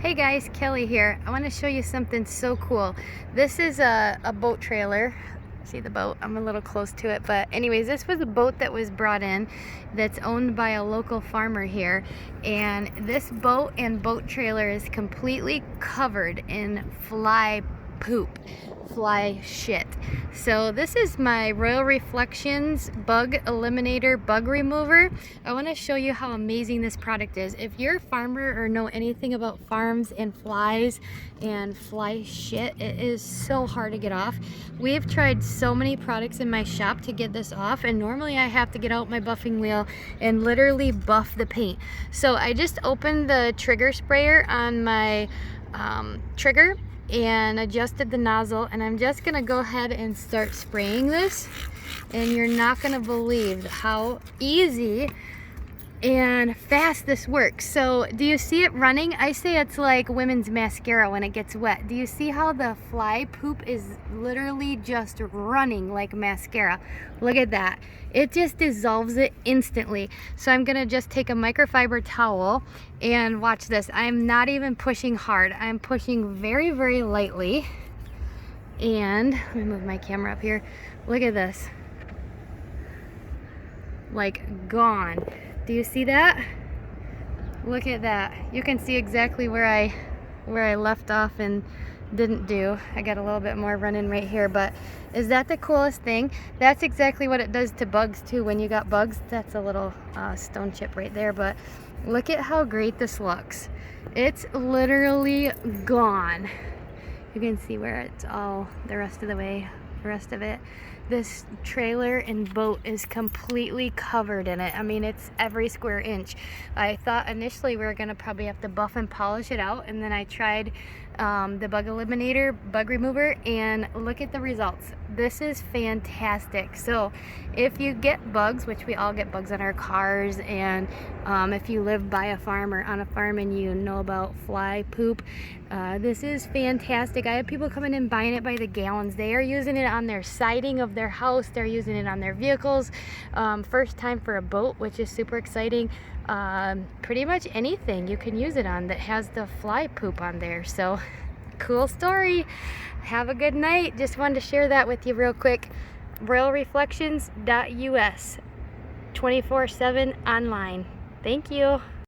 Hey guys, Kelly here. I want to show you something so cool. This is a boat trailer. See the boat? I'm a little close to it, but anyways, this was a boat that was brought in that's owned by a local farmer here, and this boat and boat trailer is completely covered in fly poop, fly shit. So this is my Royal Reflections Bug Eliminator Bug Remover. I want to show you how amazing this product is. If you're a farmer or know anything about farms and flies and fly shit, it is so hard to get off. We've tried so many products in my shop to get this off, and normally I have to get out my buffing wheel and literally buff the paint. So I just opened the trigger sprayer on my trigger and adjusted the nozzle, and I'm just gonna go ahead and start spraying this, and you're not gonna believe how easy and fast this works. So do you see it running? I say it's like women's mascara when it gets wet. Do you see how the fly poop is literally just running like mascara? Look at that. It just dissolves it instantly. So I'm gonna just take a microfiber towel and watch this. I'm not even pushing hard. I'm pushing very, very lightly. And let me move my camera up here. Look at this. Like gone. Do you see that? Look at that. You can see exactly where I left off and didn't do. I got a little bit more running right here, but is that the coolest thing? That's exactly what it does to bugs too. When you got bugs, that's a little stone chip right there, but look at how great this looks. It's literally gone. You can see where it's all the rest of the way, the rest of it. This trailer and boat is completely covered in it. I mean, it's every square inch. I thought initially we were gonna probably have to buff and polish it out, and then I tried the Bug Eliminator Bug Remover, and look at the results. This is fantastic. So if you get bugs, which we all get bugs on our cars, and if you live by a farm or on a farm and you know about fly poop, this is fantastic. I have people coming in buying it by the gallons. They are using it on their siding of their house. They're using it on their vehicles. First time for a boat, which is super exciting. Pretty much anything you can use it on that has the fly poop on there. So cool story. Have a good night. Just wanted to share that with you real quick. RoyalReflections.us 24/7 online. Thank you.